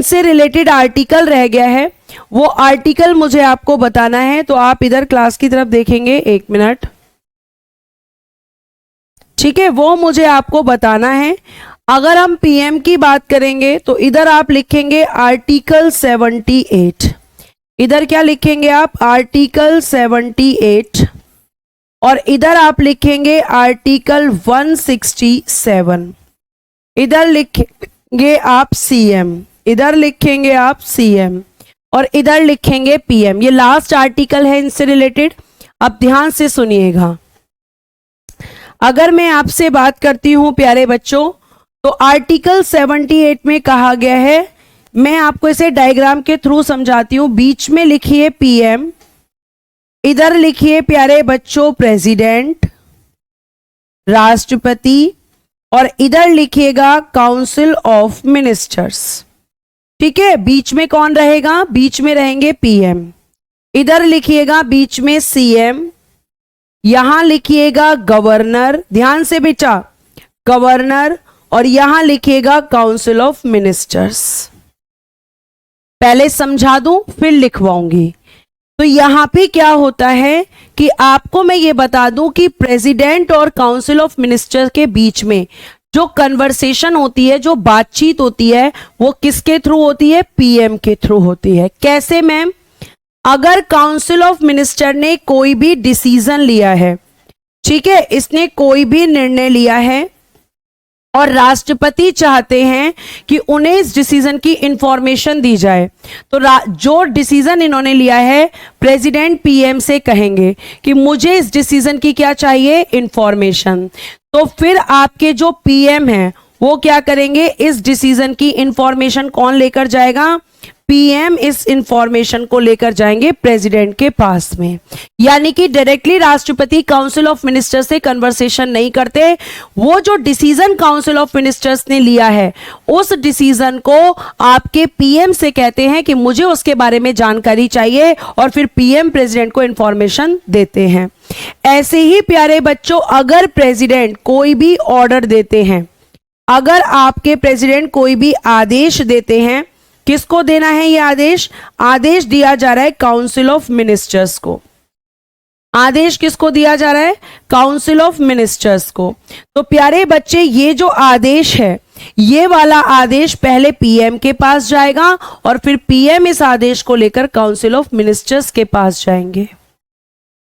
इनसे related article रह गया है, वो आर्टिकल मुझे आपको बताना है। तो आप इधर क्लास की तरफ देखेंगे, 1 मिनट, ठीक है, वो मुझे आपको बताना है। अगर हम पीएम की बात करेंगे तो इधर आप लिखेंगे आर्टिकल 78। इधर क्या लिखेंगे आप? आर्टिकल 78। और इधर आप लिखेंगे आर्टिकल 167। इधर लिखेंगे आप सीएम, इधर लिखेंगे आप सीएम, और इधर लिखेंगे पीएम। ये लास्ट आर्टिकल है इनसे रिलेटेड। अब ध्यान से सुनिएगा। अगर मैं आपसे बात करती हूं प्यारे बच्चों, तो आर्टिकल 78 में कहा गया है, मैं आपको इसे डायग्राम के थ्रू समझाती हूं। बीच में लिखिए पीएम, इधर लिखिए प्यारे बच्चों प्रेसिडेंट, राष्ट्रपति, और इधर लिखिएगा काउंसिल ऑफ मिनिस्टर्स। ठीक है, बीच में कौन रहेगा? बीच में रहेंगे पीएम। इधर लिखिएगा बीच में सीएम, यहां लिखिएगा गवर्नर, ध्यान से बेटा, गवर्नर, और यहां लिखिएगा काउंसिल ऑफ मिनिस्टर्स। पहले समझा दूं फिर लिखवाऊंगी। तो यहां पे क्या होता है कि आपको मैं ये बता दूं कि प्रेसिडेंट और काउंसिल ऑफ मिनिस्टर के बीच में जो कन्वर्सेशन होती है, जो बातचीत होती है, वो किसके थ्रू होती है? पीएम के थ्रू होती है। कैसे मैम? अगर काउंसिल ऑफ मिनिस्टर ने कोई भी डिसीजन लिया है, ठीक है, इसने कोई भी निर्णय लिया है और राष्ट्रपति चाहते हैं कि उन्हें इस डिसीजन की इंफॉर्मेशन दी जाए, तो जो डिसीजन इन्होंने लिया है, प्रेसिडेंट पीएम से कहेंगे कि मुझे इस डिसीजन की क्या चाहिए? इंफॉर्मेशन। तो फिर आपके जो पीएम हैं वो क्या करेंगे? इस डिसीजन की इंफॉर्मेशन कौन लेकर जाएगा? पीएम इस इंफॉर्मेशन को लेकर जाएंगे प्रेसिडेंट के पास में। यानी कि डायरेक्टली राष्ट्रपति काउंसिल ऑफ मिनिस्टर्स से कन्वर्सेशन नहीं करते, वो जो डिसीजन काउंसिल ऑफ मिनिस्टर्स ने लिया है उस डिसीजन को आपके पीएम से कहते हैं कि मुझे उसके बारे में जानकारी चाहिए, और फिर पीएम प्रेसिडेंट को इंफॉर्मेशन देते हैं। ऐसे ही प्यारे बच्चों, अगर प्रेसिडेंट कोई भी ऑर्डर देते हैं, अगर आपके प्रेसिडेंट कोई भी आदेश देते हैं, किसको देना है ये आदेश? आदेश दिया जा रहा है काउंसिल ऑफ मिनिस्टर्स को। आदेश किसको दिया जा रहा है? काउंसिल ऑफ मिनिस्टर्स को। तो प्यारे बच्चे, ये जो आदेश है, ये वाला आदेश पहले पीएम के पास जाएगा और फिर पीएम इस आदेश को लेकर काउंसिल ऑफ मिनिस्टर्स के पास जाएंगे।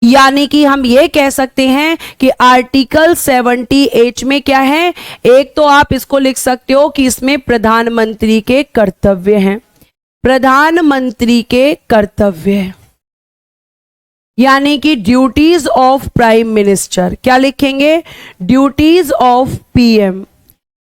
यानी कि हम ये कह सकते हैं कि आर्टिकल 78 में क्या है? एक तो आप इसको लिख सकते हो कि इसमें प्रधानमंत्री के कर्तव्य हैं, प्रधानमंत्री के कर्तव्य, यानी कि ड्यूटीज ऑफ प्राइम मिनिस्टर। क्या लिखेंगे? Duties of PM,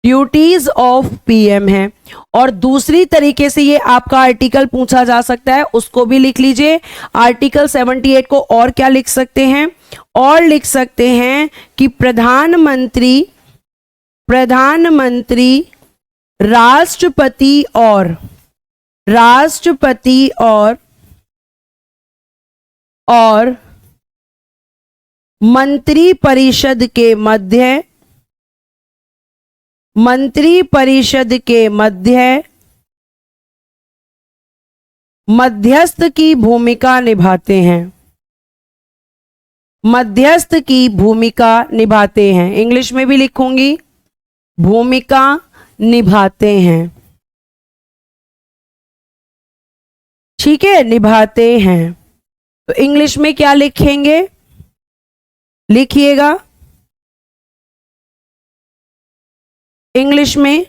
duties of PM है। और दूसरी तरीके से ये आपका आर्टिकल पूछा जा सकता है, उसको भी लिख लीजिए। आर्टिकल 78 को और क्या लिख सकते हैं? और लिख सकते हैं कि प्रधानमंत्री राष्ट्रपति और मंत्री परिषद के मध्य मध्यस्थ की भूमिका निभाते हैं, मध्यस्थ की भूमिका निभाते हैं। इंग्लिश में भी लिखूंगी, भूमिका निभाते हैं, ठीक है, निभाते हैं। तो इंग्लिश में क्या लिखेंगे? लिखिएगा इंग्लिश में,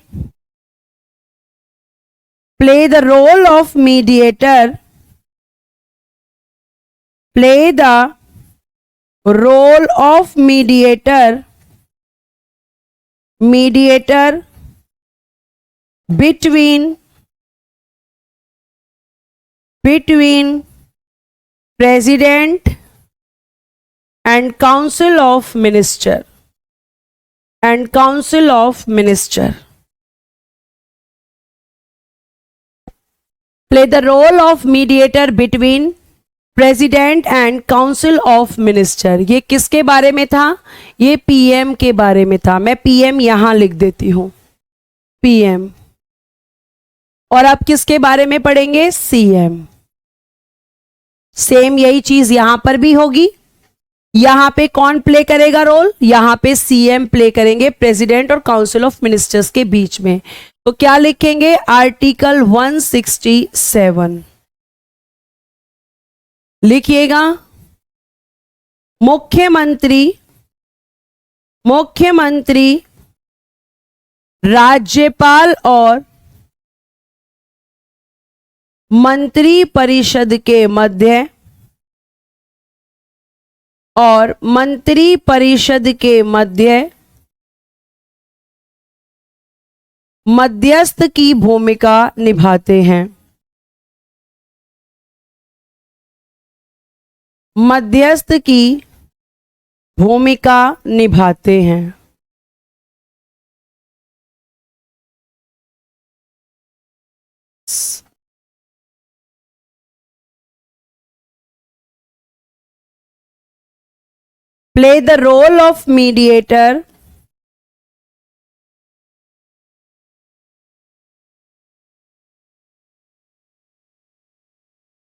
play the role of mediator, play the role of mediator between president and council of minister play the role of mediator between president and council of minister. ये किसके बारे में था? ये पीएम के बारे में था। मैं पीएम यहां लिख देती हूं, पीएम। और अब किसके बारे में पढ़ेंगे? सीएम। सेम यही चीज यहां पर भी होगी। यहां पे कौन प्ले करेगा रोल? यहां पे सीएम प्ले करेंगे, प्रेसिडेंट और काउंसिल ऑफ मिनिस्टर्स के बीच में। तो क्या लिखेंगे? आर्टिकल 167 लिखिएगा। मुख्यमंत्री राज्यपाल और मंत्री परिषद के मध्य मध्यस्थ की भूमिका निभाते हैं। मध्यस्थ की भूमिका निभाते हैं। Play the role of mediator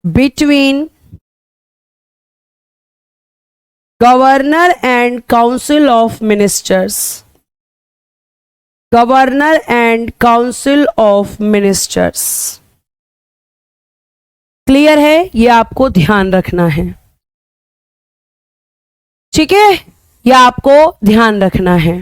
between governor and council of ministers. Governor and council of ministers. Clear है? ये आपको ध्यान रखना है, ठीक है? यह आपको ध्यान रखना है।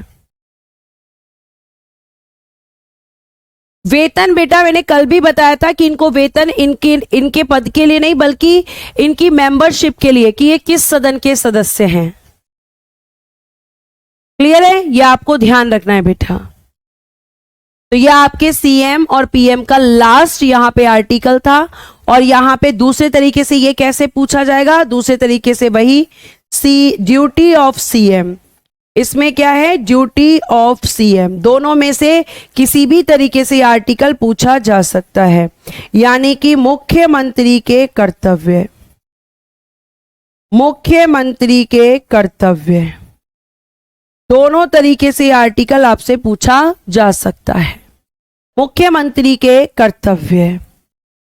वेतन बेटा मैंने कल भी बताया था कि इनको वेतन इनके पद के लिए नहीं बल्कि इनकी मेंबरशिप के लिए, कि ये किस सदन के सदस्य हैं। क्लियर है? यह आपको ध्यान रखना है बेटा। तो यह आपके सीएम और पीएम का लास्ट यहां पे आर्टिकल था। और यहां पे दूसरे तरीके से ये कैसे पूछा जाएगा? दूसरे तरीके से वही ड्यूटी ऑफ सीएम। इसमें क्या है? Duty of CM. दोनों में से किसी भी तरीके से आर्टिकल पूछा जा सकता है, यानी कि मुख्यमंत्री के कर्तव्य। दोनों तरीके से आर्टिकल आपसे पूछा जा सकता है। मुख्यमंत्री के कर्तव्य,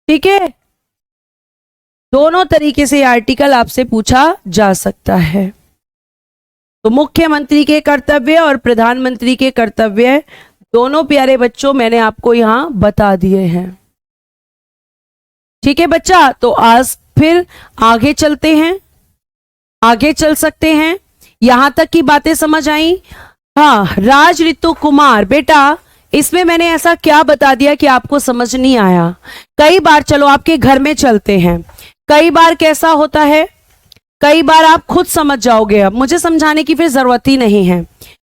ठीक है? दोनों तरीके से आर्टिकल आपसे पूछा जा सकता है। तो मुख्यमंत्री के कर्तव्य और प्रधानमंत्री के कर्तव्य दोनों प्यारे बच्चों मैंने आपको यहां बता दिए हैं, ठीक है बच्चा? तो आज फिर आगे चलते हैं, आगे चल सकते हैं। यहां तक की बातें समझ आई? हाँ, राज ऋतु कुमार बेटा, इसमें मैंने ऐसा क्या बता दिया कि आपको समझ नहीं आया? कई बार, चलो आपके घर में चलते हैं, कई बार कैसा होता है, कई बार आप खुद समझ जाओगे, अब मुझे समझाने की फिर जरूरत ही नहीं है।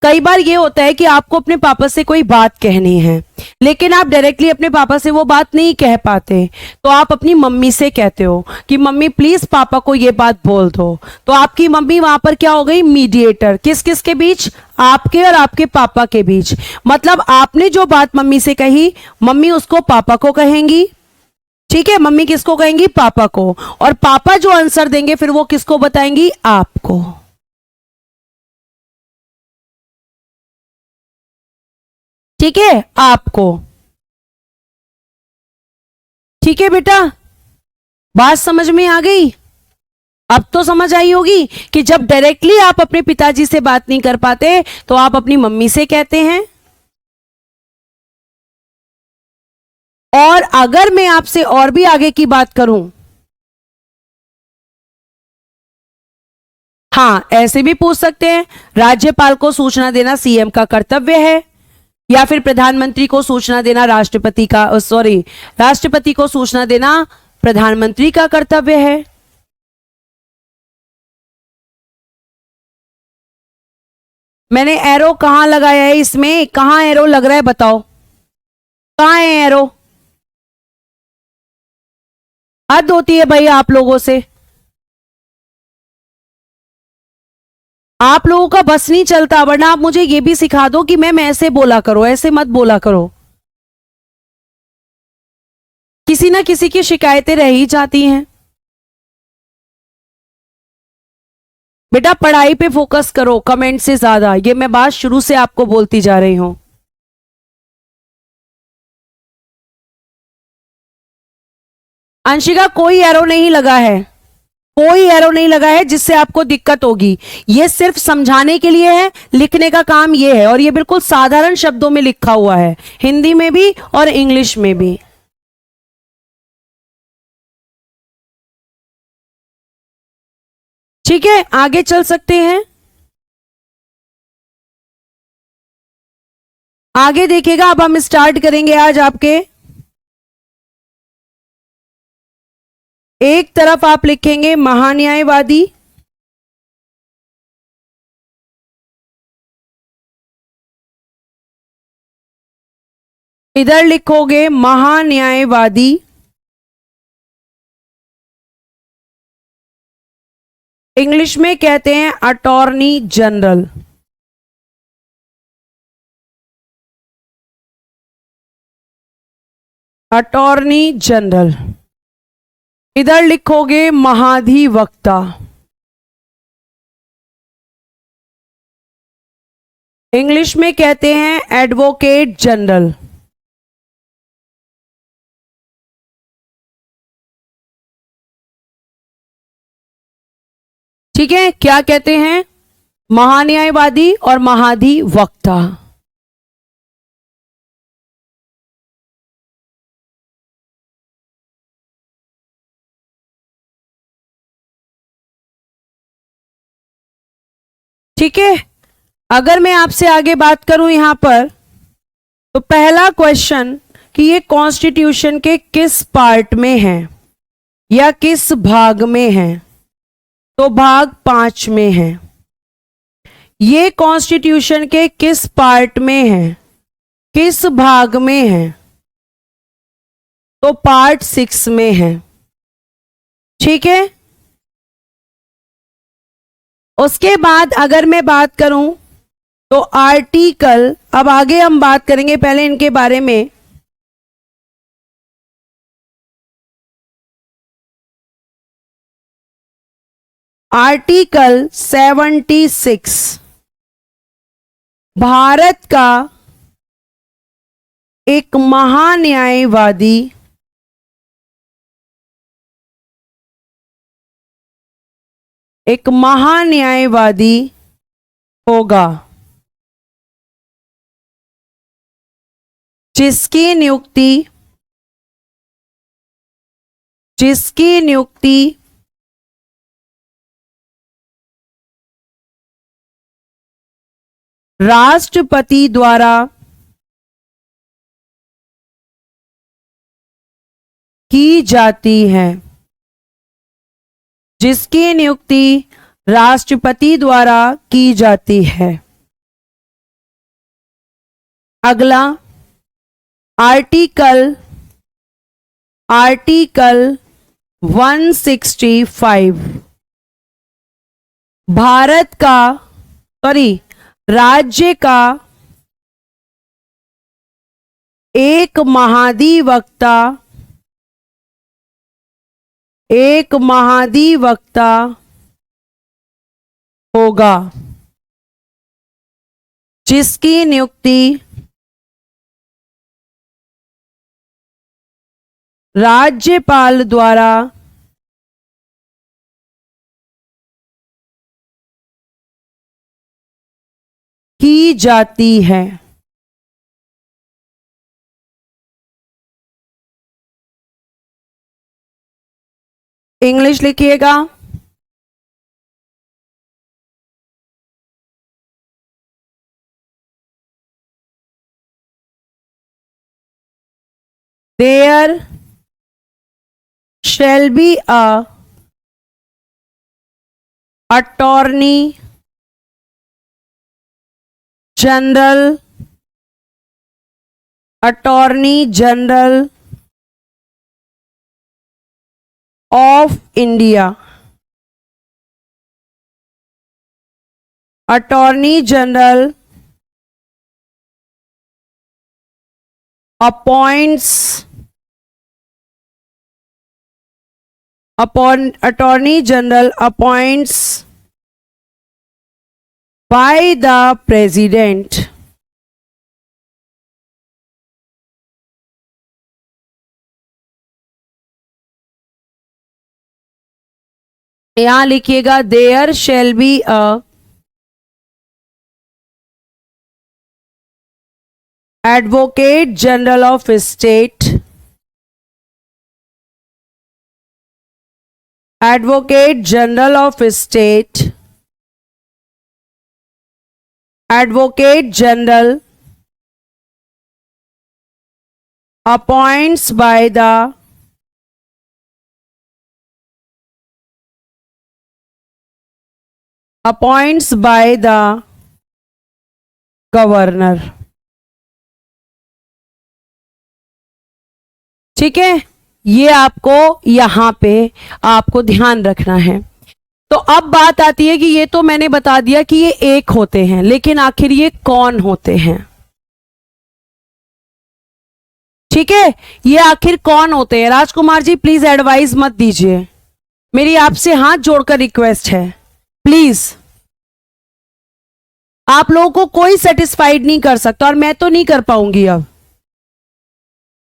कई बार ये होता है कि आपको अपने पापा से कोई बात कहनी है, लेकिन आप डायरेक्टली अपने पापा से वो बात नहीं कह पाते, तो आप अपनी मम्मी से कहते हो कि मम्मी प्लीज पापा को ये बात बोल दो। तो आपकी मम्मी वहां पर क्या हो गई? मीडिएटर। किस किस के बीच? आपके और आपके पापा के बीच। मतलब आपने जो बात मम्मी से कही, मम्मी उसको पापा को कहेंगी, ठीक है? मम्मी किसको कहेंगी? पापा को। और पापा जो आंसर देंगे फिर वो किसको बताएंगी? आपको। ठीक है? आपको। ठीक है बेटा, बात समझ में आ गई? अब तो समझ आई होगी कि जब डायरेक्टली आप अपने पिताजी से बात नहीं कर पाते तो आप अपनी मम्मी से कहते हैं। और अगर मैं आपसे और भी आगे की बात करूं, हाँ ऐसे भी पूछ सकते हैं, राज्यपाल को सूचना देना सीएम का कर्तव्य है, या फिर प्रधानमंत्री को सूचना देना राष्ट्रपति को सूचना देना प्रधानमंत्री का कर्तव्य है। मैंने एरो कहां लगाया है? इसमें कहां एरो लग रहा है बताओ? कहां है एरो? हद होती है भाई आप लोगों से, आप लोगों का बस नहीं चलता। वरना आप मुझे ये भी सिखा दो कि मैम ऐसे बोला करो, ऐसे मत बोला करो। किसी ना किसी की शिकायतें रह ही जाती हैं। बेटा पढ़ाई पे फोकस करो कमेंट से ज्यादा, ये मैं बात शुरू से आपको बोलती जा रही हूं। अंशिका कोई एरो नहीं लगा है, कोई एरो नहीं लगा है जिससे आपको दिक्कत होगी। ये सिर्फ समझाने के लिए है, लिखने का काम ये है, और ये बिल्कुल साधारण शब्दों में लिखा हुआ है, हिंदी में भी और इंग्लिश में भी। ठीक है, आगे चल सकते हैं। आगे देखिएगा, अब हम स्टार्ट करेंगे आज आपके। एक तरफ आप लिखेंगे महान्यायवादी, इधर लिखोगे महान्यायवादी, इंग्लिश में कहते हैं अटॉर्नी जनरल। अटॉर्नी जनरल, इधर लिखोगे महाधिवक्ता, इंग्लिश में कहते हैं एडवोकेट जनरल। ठीक है, क्या कहते हैं? महान्यायवादी और महाधिवक्ता। ठीक है, अगर मैं आपसे आगे बात करूं यहां पर, तो पहला क्वेश्चन कि ये कॉन्स्टिट्यूशन के किस पार्ट में है या किस भाग में है, तो भाग 5 में है। ये कॉन्स्टिट्यूशन के किस पार्ट में है, किस भाग में है, तो पार्ट 6 में है। ठीक है, उसके बाद अगर मैं बात करूं तो आर्टिकल, अब आगे हम बात करेंगे, पहले इनके बारे में। आर्टिकल 76 भारत का एक महान्यायवादी होगा जिसकी नियुक्ति राष्ट्रपति द्वारा की जाती है, जिसकी नियुक्ति राष्ट्रपति द्वारा की जाती है। अगला आर्टिकल 165 भारत का, राज्य का एक महाधिवक्ता होगा जिसकी नियुक्ति राज्यपाल द्वारा की जाती है। इंग्लिश लिखिएगा, there shall be a attorney general of India, Attorney General appoints by the President यहां लिखिएगा there shall be a advocate general of state, advocate general of state, advocate general appoints by the governor. ठीक है, ये आपको यहां पे आपको ध्यान रखना है। तो अब बात आती है कि ये तो मैंने बता दिया कि ये एक होते हैं, लेकिन आखिर ये कौन होते हैं। ठीक है, ये आखिर कौन होते हैं। राजकुमार जी प्लीज एडवाइस मत दीजिए, मेरी आपसे हाथ जोड़कर रिक्वेस्ट है, प्लीज। आप लोगों को कोई सेटिस्फाइड नहीं कर सकता और मैं तो नहीं कर पाऊंगी। अब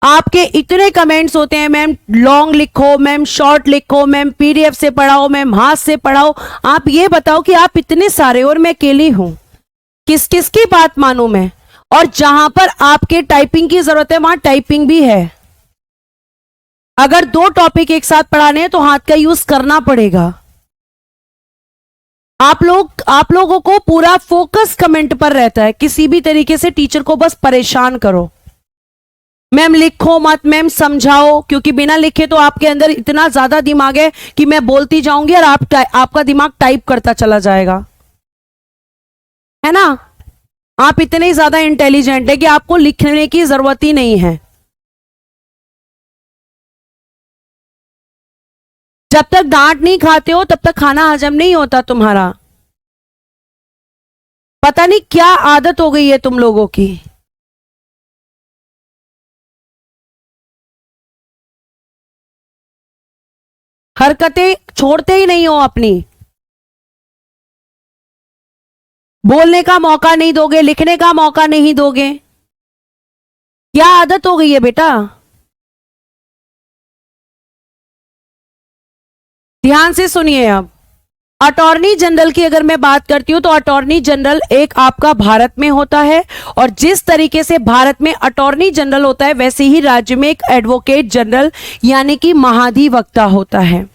आपके इतने कमेंट्स होते हैं, मैम लॉन्ग लिखो, मैम शॉर्ट लिखो, मैम पीडीएफ से पढ़ाओ, मैम हाथ से पढ़ाओ। आप ये बताओ कि आप इतने सारे और मैं अकेली हूं, किस किस की बात मानूं मैं। और जहां पर आपके टाइपिंग की जरूरत है वहां टाइपिंग भी है। अगर 2 टॉपिक एक साथ पढ़ाने हैं तो हाथ का यूज करना पड़ेगा। आप लोगों को पूरा फोकस कमेंट पर रहता है, किसी भी तरीके से टीचर को बस परेशान करो। मैम लिखो मत, मैम समझाओ, क्योंकि बिना लिखे तो आपके अंदर इतना ज्यादा दिमाग है कि मैं बोलती जाऊंगी और आपका दिमाग टाइप करता चला जाएगा, है ना। आप इतने ज्यादा इंटेलिजेंट है कि आपको लिखने की जरूरत ही नहीं है। जब तक डांट नहीं खाते हो तब तक खाना हजम नहीं होता तुम्हारा। पता नहीं क्या आदत हो गई है तुम लोगों की। हरकतें छोड़ते ही नहीं हो अपनी। बोलने का मौका नहीं दोगे, लिखने का मौका नहीं दोगे, क्या आदत हो गई है बेटा। ध्यान से सुनिए। अब अटॉर्नी जनरल की अगर मैं बात करती हूं तो अटॉर्नी जनरल एक आपका भारत में होता है, और जिस तरीके से भारत में अटॉर्नी जनरल होता है वैसे ही राज्य में एक एडवोकेट जनरल यानी कि महाधिवक्ता होता है।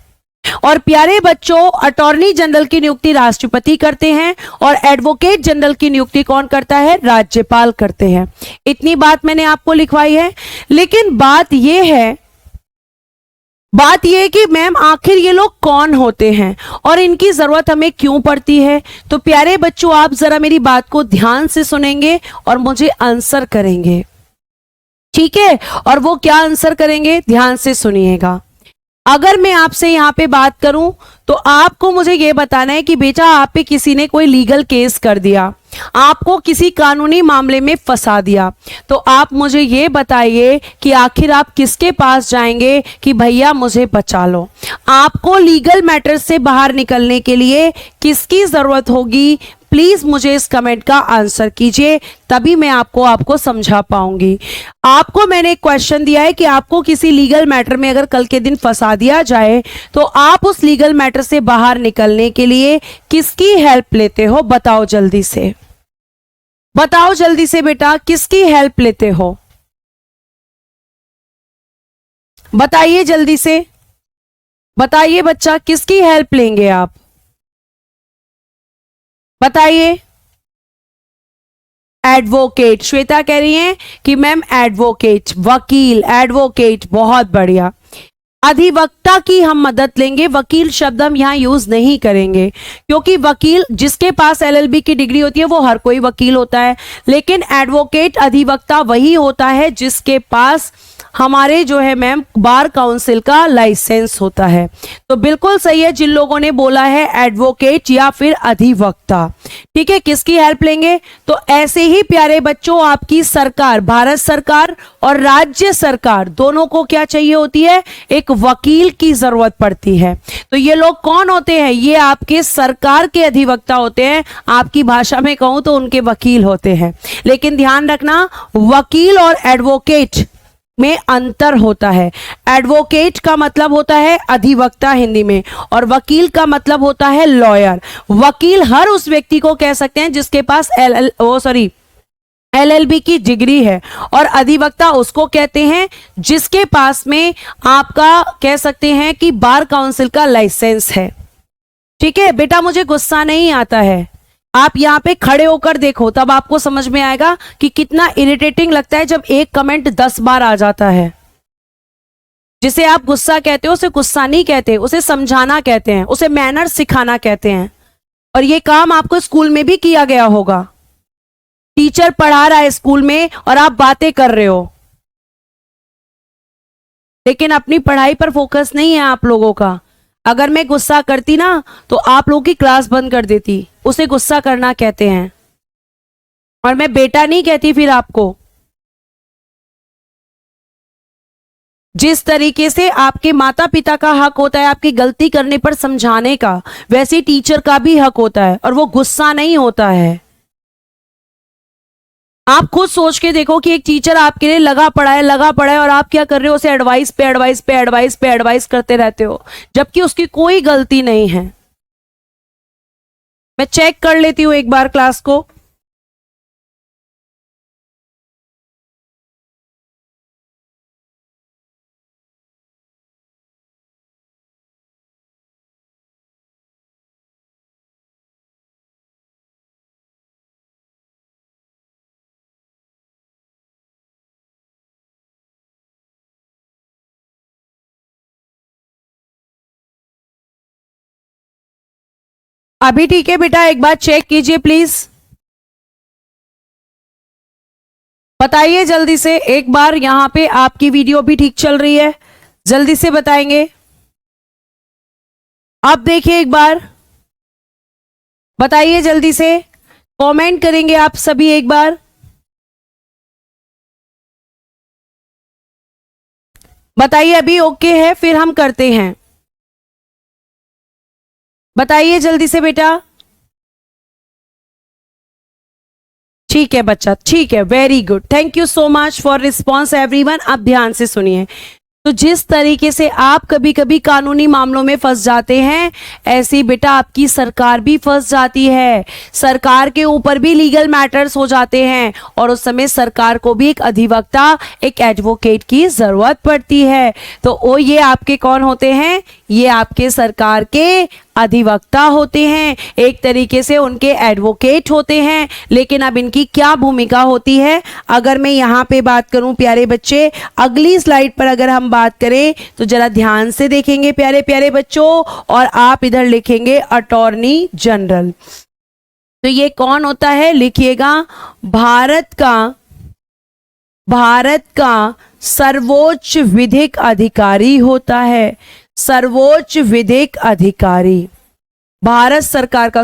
और प्यारे बच्चों, अटॉर्नी जनरल की नियुक्ति राष्ट्रपति करते हैं और एडवोकेट जनरल की नियुक्ति कौन करता है, राज्यपाल करते हैं। इतनी बात मैंने आपको लिखवाई है। लेकिन बात यह है कि मैम आखिर ये लोग कौन होते हैं और इनकी जरूरत हमें क्यों पड़ती है। तो प्यारे बच्चों, आप जरा मेरी बात को ध्यान से सुनेंगे और मुझे आंसर करेंगे, ठीक है। और वो क्या आंसर करेंगे, ध्यान से सुनिएगा। अगर मैं आपसे यहां पे बात करूं तो आपको मुझे यह बताना है कि बेटा आप पे किसी ने कोई लीगल केस कर दिया, आपको किसी कानूनी मामले में फंसा दिया, तो आप मुझे ये बताइए कि आखिर आप किसके पास जाएंगे कि भैया मुझे बचा लो। आपको लीगल मैटर से बाहर निकलने के लिए किसकी जरूरत होगी, प्लीज मुझे इस कमेंट का आंसर कीजिए, तभी मैं आपको समझा पाऊंगी। आपको मैंने एक क्वेश्चन दिया है कि आपको किसी लीगल मैटर में अगर कल के दिन फंसा दिया जाए तो आप उस लीगल मैटर से बाहर निकलने के लिए किसकी हेल्प लेते हो, बताओ जल्दी से, बताओ जल्दी से बेटा, किसकी हेल्प लेते हो, बताइए जल्दी से, बताइए बच्चा, किसकी हेल्प लेंगे आप, बताइए। एडवोकेट, श्वेता कह रही हैं कि मैम एडवोकेट, वकील, एडवोकेट, बहुत बढ़िया। अधिवक्ता की हम मदद लेंगे, वकील शब्द हम यहां यूज नहीं करेंगे, क्योंकि वकील जिसके पास एलएलबी की डिग्री होती है वो हर कोई वकील होता है, लेकिन एडवोकेट अधिवक्ता वही होता है जिसके पास हमारे जो है मैम बार काउंसिल का लाइसेंस होता है। तो बिल्कुल सही है जिन लोगों ने बोला है एडवोकेट या फिर अधिवक्ता, ठीक है। किसकी हेल्प लेंगे, तो ऐसे ही प्यारे बच्चों आपकी सरकार, भारत सरकार और राज्य सरकार दोनों को क्या चाहिए होती है, एक वकील की जरूरत पड़ती है। तो ये लोग कौन होते हैं, ये आपके सरकार के अधिवक्ता होते हैं, आपकी भाषा में कहूं तो उनके वकील होते हैं। लेकिन ध्यान रखना, वकील और एडवोकेट में अंतर होता है। एडवोकेट का मतलब होता है अधिवक्ता हिंदी में, और वकील का मतलब होता है लॉयर। वकील हर उस व्यक्ति को कह सकते हैं जिसके पास LLB की डिग्री है, और अधिवक्ता उसको कहते हैं जिसके पास में आपका कह सकते हैं कि बार काउंसिल का लाइसेंस है। ठीक है बेटा, मुझे गुस्सा नहीं आता है, आप यहां पे खड़े होकर देखो तब आपको समझ में आएगा कि कितना इरिटेटिंग लगता है जब एक कमेंट 10 बार आ जाता है। जिसे आप गुस्सा कहते हो उसे गुस्सा नहीं कहते, उसे समझाना कहते हैं, उसे मैनर सिखाना कहते हैं। और ये काम आपको स्कूल में भी किया गया होगा। टीचर पढ़ा रहा है स्कूल में और आप बातें कर रहे हो, लेकिन अपनी पढ़ाई पर फोकस नहीं है आप लोगों का। अगर मैं गुस्सा करती ना तो आप लोगों की क्लास बंद कर देती, उसे गुस्सा करना कहते हैं। और मैं बेटा नहीं कहती फिर आपको। जिस तरीके से आपके माता पिता का हक होता है आपकी गलती करने पर समझाने का, वैसे टीचर का भी हक होता है, और वो गुस्सा नहीं होता है। आप खुद सोच के देखो कि एक टीचर आपके लिए लगा पड़ा है और आप क्या कर रहे हो, उसे एडवाइस पे एडवाइस पे एडवाइस पे एडवाइस करते रहते हो, जबकि उसकी कोई गलती नहीं है। मैं चेक कर लेती हूं एक बार क्लास को। अभी ठीक है बेटा, एक बार चेक कीजिए प्लीज, बताइए जल्दी से एक बार। यहां पे आपकी वीडियो भी ठीक चल रही है, जल्दी से बताएंगे। आप देखिए एक बार, बताइए जल्दी से, कमेंट करेंगे आप सभी एक बार। बताइए अभी ओके है, फिर हम करते हैं। बताइए जल्दी से बेटा। ठीक है बच्चा, ठीक है, very good, thank you so much for response everyone. अब ध्यान से सुनिए। तो जिस तरीके से आप कभी कभी कानूनी मामलों में फंस जाते हैं, ऐसे बेटा आपकी सरकार भी फंस जाती है। सरकार के ऊपर भी लीगल मैटर्स हो जाते हैं, और उस समय सरकार को भी एक अधिवक्ता, एक एडवोकेट की जरूरत पड़ती है। तो वो ये आपके कौन होते हैं? ये आपके सरकार के अधिवक्ता होते हैं, एक तरीके से उनके एडवोकेट होते हैं। लेकिन अब इनकी क्या भूमिका होती है, अगर मैं यहाँ पे बात करूं प्यारे बच्चे, अगली स्लाइड पर अगर हम बात करें तो जरा ध्यान से देखेंगे प्यारे प्यारे बच्चों, और आप इधर लिखेंगे अटॉर्नी जनरल। तो ये कौन होता है, लिखिएगा, भारत का सर्वोच्च विधिक अधिकारी होता है। सर्वोच्च विधिक अधिकारी भारत सरकार का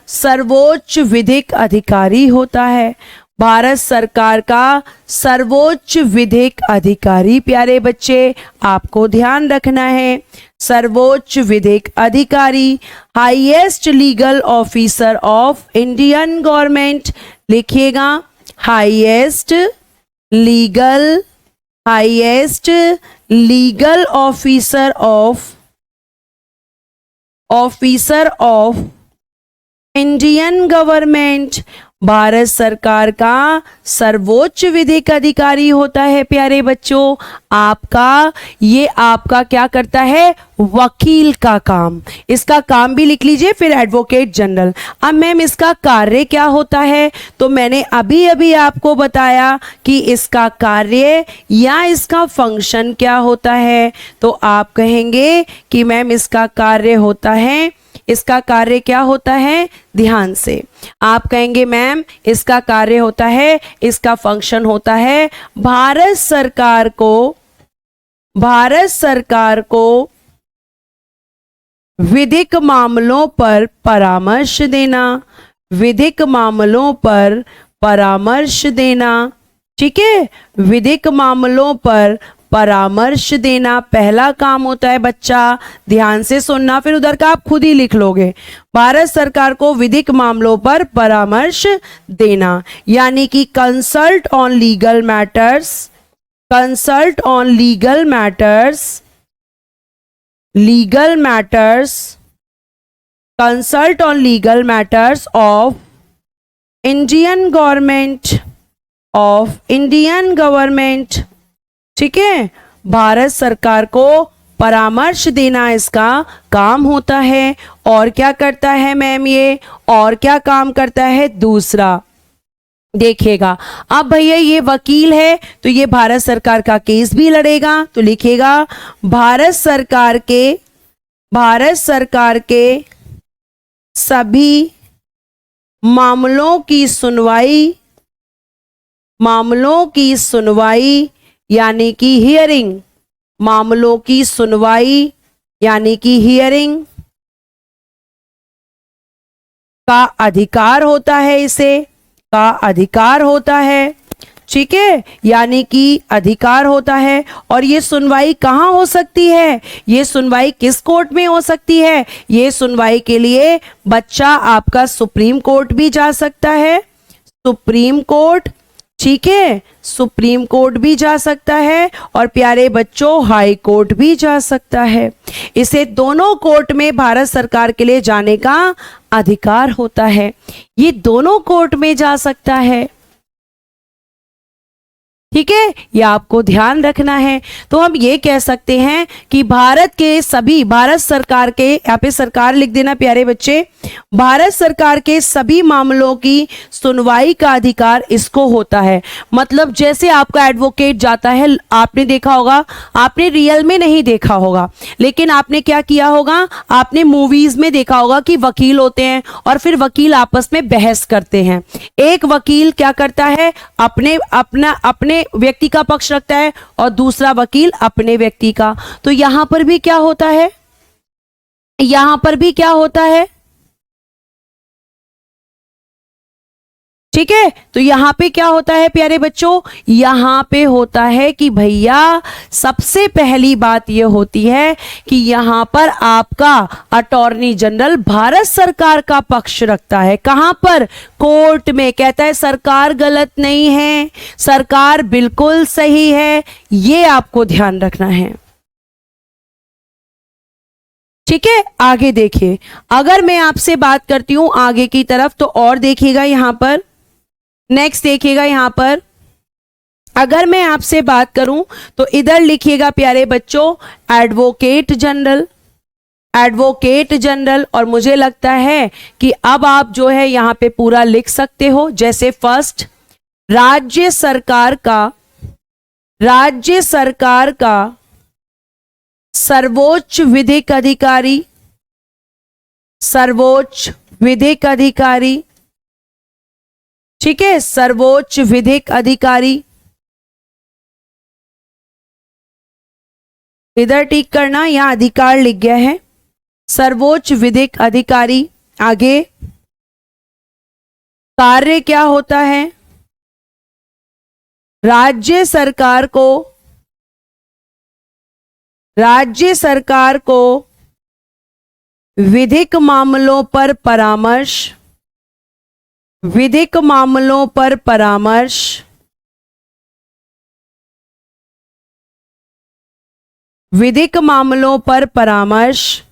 सर्वोच्च विधिक अधिकारी होता है। भारत सरकार का सर्वोच्च विधिक अधिकारी, प्यारे बच्चे आपको ध्यान रखना है। सर्वोच्च विधिक अधिकारी, highest legal officer of Indian government, लिखिएगा, highest legal officer of Indian government. Bharat सरकार का सर्वोच्च विधिक अधिकारी होता है प्यारे बच्चों। ये आपका क्या करता है, वकील का काम। इसका काम भी लिख लीजिए, फिर एडवोकेट जनरल। अब मैम इसका कार्य क्या होता है, तो मैंने अभी अभी आपको बताया कि इसका कार्य या इसका फंक्शन क्या होता है। तो आप कहेंगे कि मैम इसका कार्य होता है, इसका कार्य क्या होता है, ध्यान से आप कहेंगे मैम इसका कार्य होता है, इसका फंक्शन होता है भारत सरकार को विधिक मामलों पर परामर्श देना, विधिक मामलों पर परामर्श देना, ठीक है, विधिक मामलों पर परामर्श देना पहला काम होता है बच्चा। ध्यान से सुनना, फिर उधर का आप खुद ही लिख लोगे। भारत सरकार को विधिक मामलों पर परामर्श देना, यानी कि consult on legal matters, consult on legal matters, legal matters, consult on legal matters of Indian government, of Indian government. ठीक है, भारत सरकार को परामर्श देना इसका काम होता है। और क्या करता है मैम ये, और क्या काम करता है दूसरा, देखिएगा। अब भैया ये वकील है तो ये भारत सरकार का केस भी लड़ेगा, तो लिखिएगा भारत सरकार के सभी मामलों की सुनवाई यानी कि हियरिंग, मामलों की सुनवाई यानी कि हियरिंग का अधिकार होता है, इसे का अधिकार होता है। ठीक है, यानी कि अधिकार होता है। और ये सुनवाई कहाँ हो सकती है, ये सुनवाई किस कोर्ट में हो सकती है, ये सुनवाई के लिए बच्चा आपका सुप्रीम कोर्ट भी जा सकता है, सुप्रीम कोर्ट। ठीक है, सुप्रीम कोर्ट भी जा सकता है, और प्यारे बच्चों हाई कोर्ट भी जा सकता है। इसे दोनों कोर्ट में भारत सरकार के लिए जाने का अधिकार होता है, ये दोनों कोर्ट में जा सकता है। ठीक है, ये आपको ध्यान रखना है। तो हम ये कह सकते हैं कि भारत के सभी, भारत सरकार के, यहाँ पे सरकार लिख देना प्यारे बच्चे, भारत सरकार के सभी मामलों की सुनवाई का अधिकार इसको होता है। मतलब जैसे आपका एडवोकेट जाता है, आपने देखा होगा, आपने रियल में नहीं देखा होगा, लेकिन आपने क्या किया होगा, आपने मूवीज में देखा होगा कि वकील होते हैं और फिर वकील आपस में बहस करते हैं। एक वकील क्या करता है, अपने व्यक्ति का पक्ष रखता है और दूसरा वकील अपने व्यक्ति का। तो यहां पर भी क्या होता है, यहां पर भी क्या होता है, ठीक है। तो यहां पे क्या होता है प्यारे बच्चों, यहां पे होता है कि भैया सबसे पहली बात यह होती है कि यहां पर आपका अटॉर्नी जनरल भारत सरकार का पक्ष रखता है। कहां पर, कोर्ट में। कहता है सरकार गलत नहीं है, सरकार बिल्कुल सही है, ये आपको ध्यान रखना है। ठीक है, आगे देखिए, अगर मैं आपसे बात करती हूं आगे की तरफ, तो और देखिएगा यहां पर, नेक्स्ट देखिएगा यहां पर, अगर मैं आपसे बात करूं तो इधर लिखिएगा प्यारे बच्चों एडवोकेट जनरल, एडवोकेट जनरल। और मुझे लगता है कि अब आप जो है यहां पे पूरा लिख सकते हो। जैसे फर्स्ट, राज्य सरकार का सर्वोच्च विधिक अधिकारी, सर्वोच्च विधिक अधिकारी। ठीक है, सर्वोच्च विधिक अधिकारी, इधर टिक करना, यहां अधिकार लिख गया है, सर्वोच्च विधिक अधिकारी। आगे कार्य क्या होता है, राज्य सरकार को विधिक मामलों पर परामर्श, विधिक मामलों पर परामर्श, विधिक मामलों पर परामर्श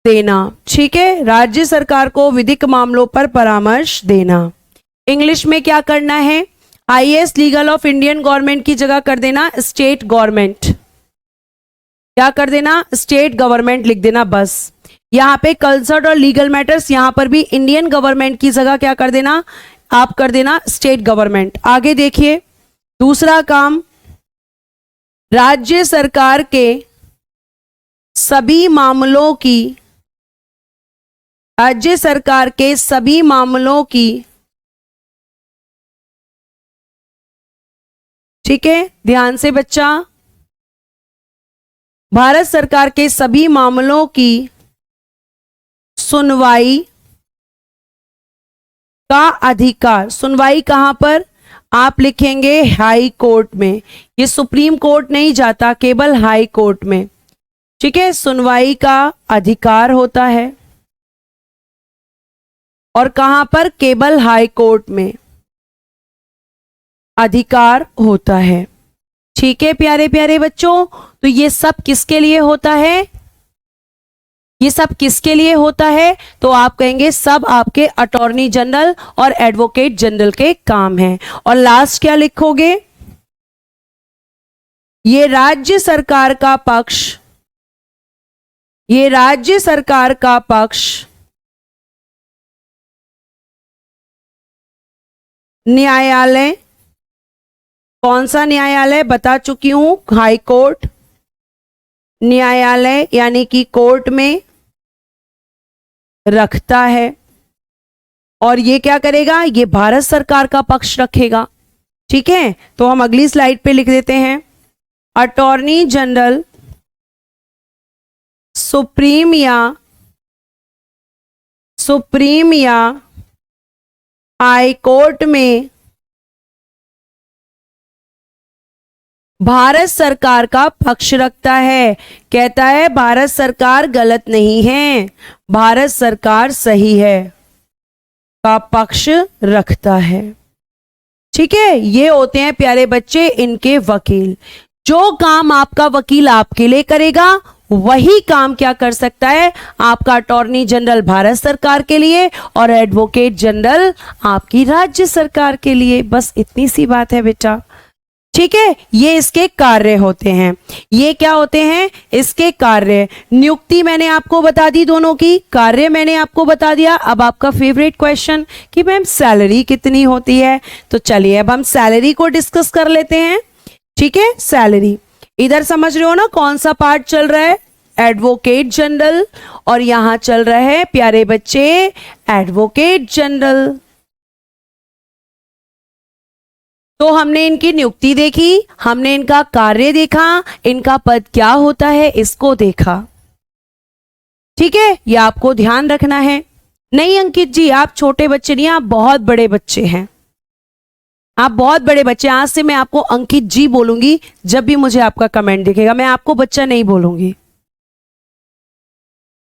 देना। ठीक है, राज्य सरकार को विधिक मामलों पर परामर्श देना। इंग्लिश में क्या करना है, IAS legal of Indian government की जगह कर देना स्टेट गवर्नमेंट, क्या कर देना, स्टेट गवर्नमेंट लिख देना बस। यहां पे कंसर्ट और लीगल मैटर्स, यहां पर भी इंडियन गवर्नमेंट की जगह क्या कर देना, आप कर देना स्टेट गवर्नमेंट। आगे देखिए, दूसरा काम, राज्य सरकार के सभी मामलों की, राज्य सरकार के सभी मामलों की, ठीक है, ध्यान से बच्चा, भारत सरकार के सभी मामलों की सुनवाई का अधिकार, सुनवाई कहां पर, आप लिखेंगे हाई कोर्ट में। ये सुप्रीम कोर्ट नहीं जाता, केवल हाई कोर्ट में। ठीक है, सुनवाई का अधिकार होता है और कहां पर? केवल हाई कोर्ट में अधिकार होता है। ठीक है प्यारे प्यारे बच्चों, तो ये सब किसके लिए होता है? ये सब किसके लिए होता है? तो आप कहेंगे सब आपके अटॉर्नी जनरल और एडवोकेट जनरल के काम हैं। और लास्ट क्या लिखोगे? ये राज्य सरकार का पक्ष, ये राज्य सरकार का पक्ष न्यायालय, कौन सा न्यायालय? बता चुकी हूं, हाई कोर्ट। न्यायालय यानी कि कोर्ट में रखता है। और ये क्या करेगा? ये भारत सरकार का पक्ष रखेगा। ठीक है, तो हम अगली स्लाइड पे लिख देते हैं, अटॉर्नी जनरल सुप्रीम या हाई कोर्ट में भारत सरकार का पक्ष रखता है। कहता है भारत सरकार गलत नहीं है, भारत सरकार सही है, का पक्ष रखता है। ठीक है, ये होते हैं प्यारे बच्चे इनके वकील। जो काम आपका वकील आपके लिए करेगा वही काम क्या कर सकता है? आपका अटॉर्नी जनरल भारत सरकार के लिए और एडवोकेट जनरल आपकी राज्य सरकार के लिए। बस इतनी सी बात है बेटा। ठीक है, ये इसके कार्य होते हैं। ये क्या होते हैं? इसके कार्य। नियुक्ति मैंने आपको बता दी दोनों की, कार्य मैंने आपको बता दिया। अब आपका फेवरेट क्वेश्चन कि मैम सैलरी कितनी होती है? तो चलिए अब हम सैलरी को डिस्कस कर लेते हैं। ठीक है, सैलरी इधर समझ रहे हो ना कौन सा पार्ट चल रहा है? एडवोकेट जनरल, और यहां चल रहा है प्यारे बच्चे एडवोकेट जनरल। तो हमने इनकी नियुक्ति देखी, हमने इनका कार्य देखा, इनका पद क्या होता है इसको देखा। ठीक है, ये आपको ध्यान रखना है। नहीं अंकित जी, आप छोटे बच्चे नहीं, आप बहुत बड़े बच्चे हैं, आप बहुत बड़े बच्चे। आज से मैं आपको अंकित जी बोलूंगी जब भी मुझे आपका कमेंट दिखेगा, मैं आपको बच्चा नहीं बोलूंगी।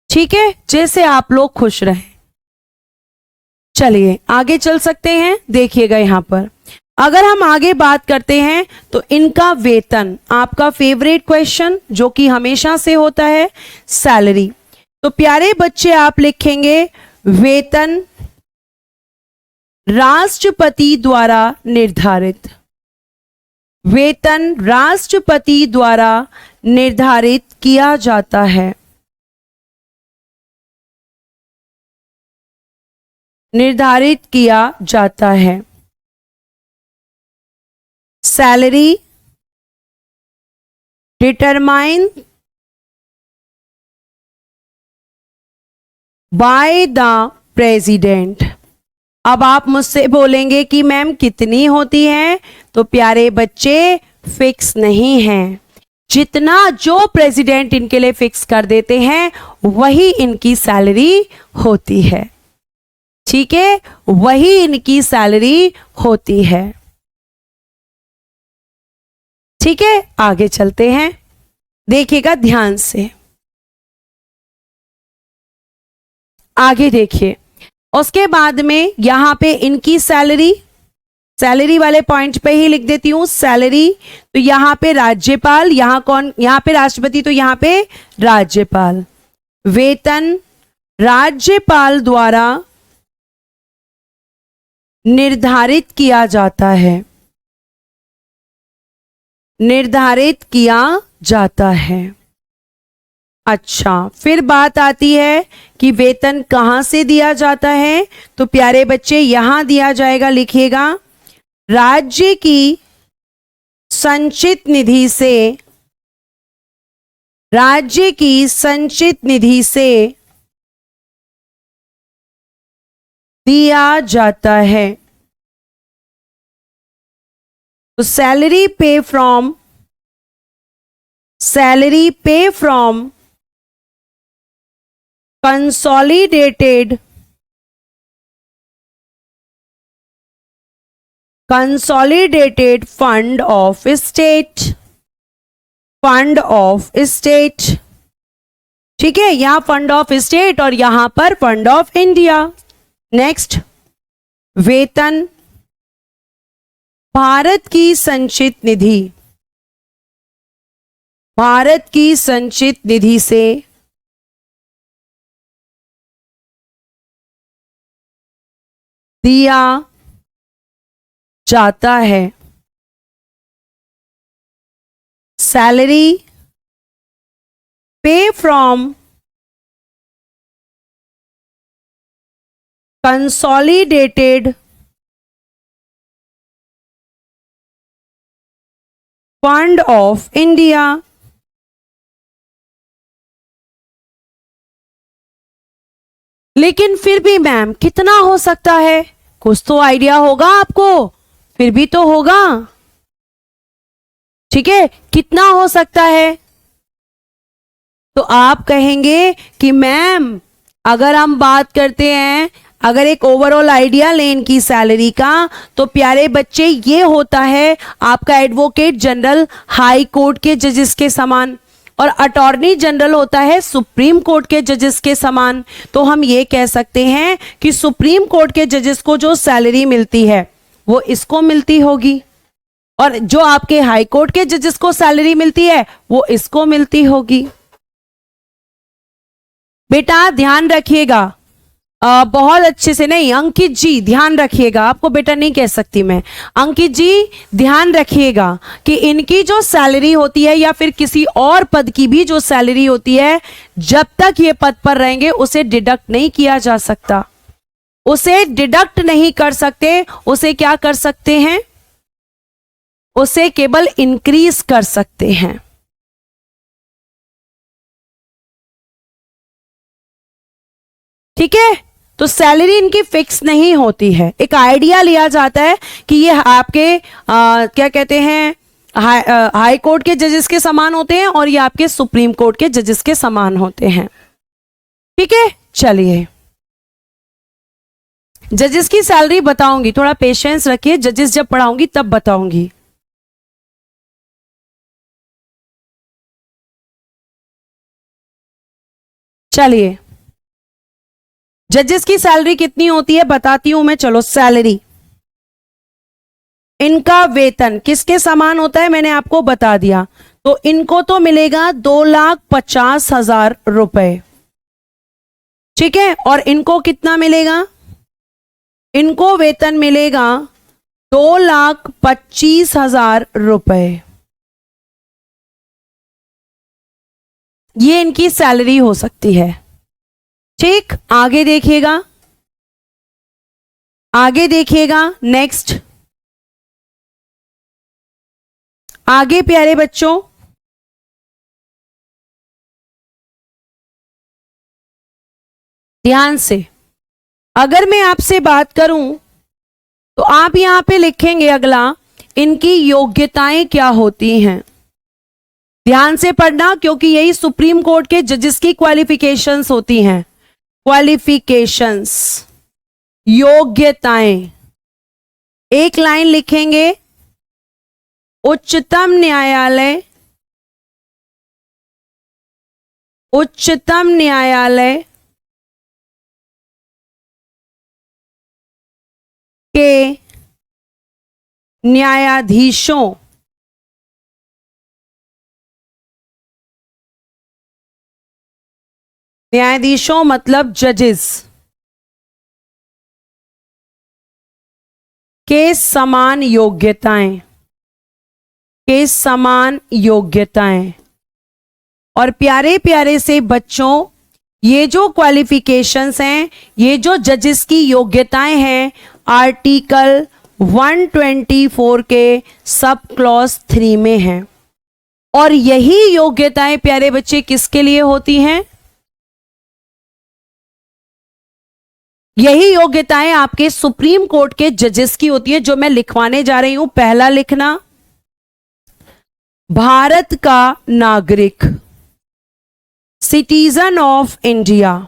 ठीक है, जैसे आप लोग खुश रहें। चलिए आगे चल सकते हैं। देखिएगा यहां पर अगर हम आगे बात करते हैं तो इनका वेतन, आपका फेवरेट क्वेश्चन जो कि हमेशा से होता है, सैलरी। तो प्यारे बच्चे आप लिखेंगे वेतन राष्ट्रपति द्वारा निर्धारित। वेतन राष्ट्रपति द्वारा निर्धारित किया जाता है। निर्धारित किया जाता है। Salary determine by the president. अब आप मुझसे बोलेंगे कि मैम कितनी होती है? तो प्यारे बच्चे फिक्स नहीं है, जितना जो प्रेसिडेंट इनके लिए फिक्स कर देते हैं वही इनकी सैलरी होती है। ठीक है, वही इनकी सैलरी होती है। ठीक है, आगे चलते हैं, देखिएगा ध्यान से। आगे देखिए, उसके बाद में यहां पे इनकी सैलरी, सैलरी वाले पॉइंट पे ही लिख देती हूं सैलरी। तो यहां पे राज्यपाल, यहां कौन? यहां पे राष्ट्रपति, तो यहां पे राज्यपाल। वेतन राज्यपाल द्वारा निर्धारित किया जाता है। निर्धारित किया जाता है। अच्छा, फिर बात आती है कि वेतन कहां से दिया जाता है? तो प्यारे बच्चे यहां दिया जाएगा, लिखिएगा राज्य की संचित निधि से। राज्य की संचित निधि से दिया जाता है। तो सैलरी पे from consolidated consolidated fund of state, fund of state, ठीक है, यहां फंड ऑफ स्टेट और यहां पर फंड ऑफ इंडिया। नेक्स्ट, वेतन, भारत की संचित निधि, भारत की संचित निधि से दिया जाता है। सैलरी, पे from consolidated fund of India. लेकिन फिर भी मैम कितना हो सकता है, कुछ तो आइडिया होगा आपको, फिर भी तो होगा, ठीक है, कितना हो सकता है? तो आप कहेंगे कि मैम अगर हम बात करते हैं, अगर एक ओवरऑल आइडिया लें इनकी सैलरी का, तो प्यारे बच्चे ये होता है आपका एडवोकेट जनरल हाई कोर्ट के जजेस के समान, और अटॉर्नी जनरल होता है सुप्रीम कोर्ट के जजेस के समान। तो हम ये कह सकते हैं कि सुप्रीम कोर्ट के जजेस को जो सैलरी मिलती है वो इसको मिलती होगी, और जो आपके हाई कोर्ट के जजेस को सैलरी मिलती है वो इसको मिलती होगी। बेटा ध्यान रखिएगा, बहुत अच्छे से, नहीं अंकित जी ध्यान रखिएगा, आपको बेटा नहीं कह सकती मैं, अंकित जी ध्यान रखिएगा कि इनकी जो सैलरी होती है या फिर किसी और पद की भी जो सैलरी होती है, जब तक ये पद पर रहेंगे उसे डिडक्ट नहीं किया जा सकता, उसे डिडक्ट नहीं कर सकते, उसे क्या कर सकते हैं, उसे केवल इंक्रीज कर सकते हैं। ठीक है, तो सैलरी इनकी फिक्स नहीं होती है, एक आइडिया लिया जाता है कि ये आपके क्या कहते हैं, हाई कोर्ट के जजेस के समान होते हैं और ये आपके सुप्रीम कोर्ट के जजेस के समान होते हैं। ठीक है, चलिए जजेस की सैलरी बताऊंगी, थोड़ा पेशेंस रखिए, जजेस जब पढ़ाऊंगी तब बताऊंगी। चलिए जजेस की सैलरी कितनी होती है बताती हूं मैं, चलो सैलरी, इनका वेतन किसके समान होता है मैंने आपको बता दिया, तो इनको तो मिलेगा 2,50,000 रुपए, ठीक है, और इनको कितना मिलेगा, इनको वेतन मिलेगा 2,25,000 रुपए, ये इनकी सैलरी हो सकती है। ठीक, आगे देखिएगा, आगे देखिएगा, नेक्स्ट, आगे प्यारे बच्चों, ध्यान से, अगर मैं आपसे बात करूं तो आप यहां पे लिखेंगे अगला, इनकी योग्यताएं क्या होती हैं। ध्यान से पढ़ना क्योंकि यही सुप्रीम कोर्ट के जजेस की क्वालिफिकेशंस होती हैं, क्वालिफिकेशंस, योग्यताएं। एक लाइन लिखेंगे, उच्चतम न्यायालय, उच्चतम न्यायालय के न्यायाधीशों, न्यायाधीशों मतलब जजेस के समान योग्यताएं, के समान योग्यताएं। और प्यारे प्यारे से बच्चों, ये जो क्वालिफिकेशंस हैं, ये जो जजेस की योग्यताएं हैं, आर्टिकल 124 के सब क्लॉज 3 में हैं, और यही योग्यताएं प्यारे बच्चे किसके लिए होती हैं, यही योग्यताएं आपके सुप्रीम कोर्ट के जजेस की होती है, जो मैं लिखवाने जा रही हूं। पहला लिखना, भारत का नागरिक, सिटीजन ऑफ इंडिया,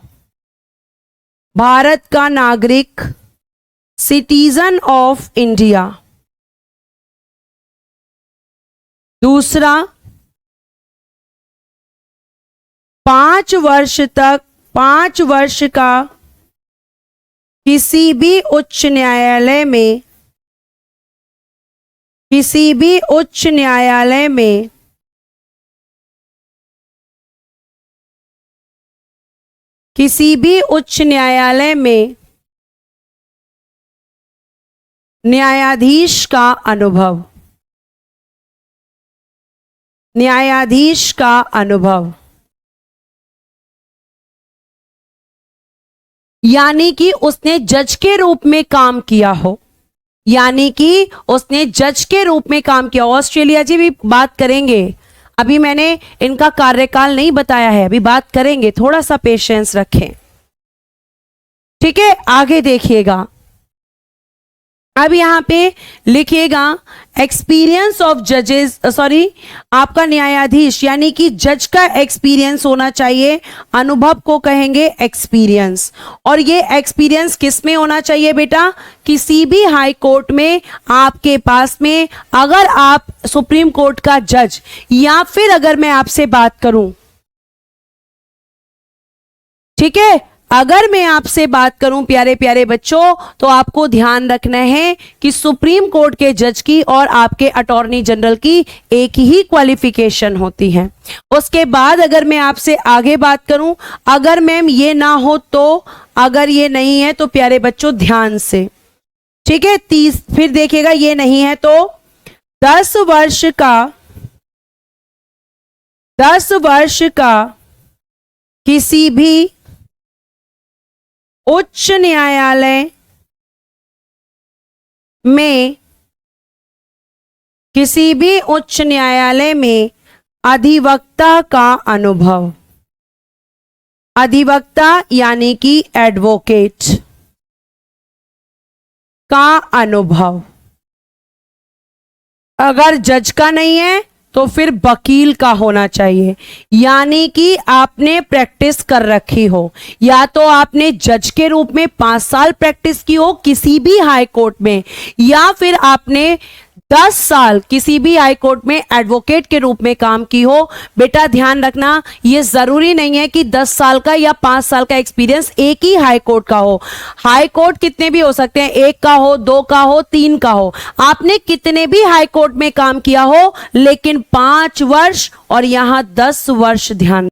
भारत का नागरिक, सिटीजन ऑफ इंडिया। दूसरा, 5 वर्ष तक, 5 वर्ष का किसी भी उच्च न्यायालय में, किसी भी उच्च न्यायालय में किसी भी उच्च न्यायालय में न्यायाधीश का अनुभव, न्यायाधीश का अनुभव, यानी कि उसने जज के रूप में काम किया हो, यानी कि उसने जज के रूप में काम किया। ऑस्ट्रेलिया जी भी बात करेंगे, अभी मैंने इनका कार्यकाल नहीं बताया है, अभी बात करेंगे, थोड़ा सा पेशेंस रखें, ठीक है। आगे देखिएगा, अब यहां पे लिखिएगा एक्सपीरियंस ऑफ जजेस, सॉरी आपका न्यायाधीश, यानी कि जज का एक्सपीरियंस होना चाहिए, अनुभव को कहेंगे एक्सपीरियंस। और ये एक्सपीरियंस किस में होना चाहिए बेटा? किसी भी हाई कोर्ट में आपके पास में, अगर आप सुप्रीम कोर्ट का जज, या फिर अगर मैं आपसे बात करूं, ठीक है, अगर मैं आपसे बात करूं प्यारे प्यारे बच्चों, तो आपको ध्यान रखना है कि सुप्रीम कोर्ट के जज की और आपके अटॉर्नी जनरल की एक ही क्वालिफिकेशन होती है। उसके बाद अगर मैं आपसे आगे बात करूं, अगर मैम ये ना हो तो, अगर ये नहीं है तो प्यारे बच्चों ध्यान से, ठीक है, 30, फिर देखिएगा ये नहीं है तो 10 वर्ष का, 10 वर्ष का किसी भी उच्च न्यायालय में, किसी भी उच्च न्यायालय में अधिवक्ता का अनुभव, अधिवक्ता यानी कि एडवोकेट का अनुभव, अगर जज का नहीं है तो फिर वकील का होना चाहिए, यानी कि आपने प्रैक्टिस कर रखी हो, या तो आपने जज के रूप में 5 साल प्रैक्टिस की हो किसी भी हाई कोर्ट में, या फिर आपने 10 साल किसी भी हाई कोर्ट में एडवोकेट के रूप में काम की हो। बेटा ध्यान रखना, यह जरूरी नहीं है कि 10 साल का या 5 साल का एक्सपीरियंस एक ही हाई कोर्ट का हो। हाई कोर्ट कितने भी हो सकते हैं, 1 का हो, 2 का हो, 3 का हो, आपने कितने भी हाई कोर्ट में काम किया हो, लेकिन 5 वर्ष और यहां 10 वर्ष ध्यान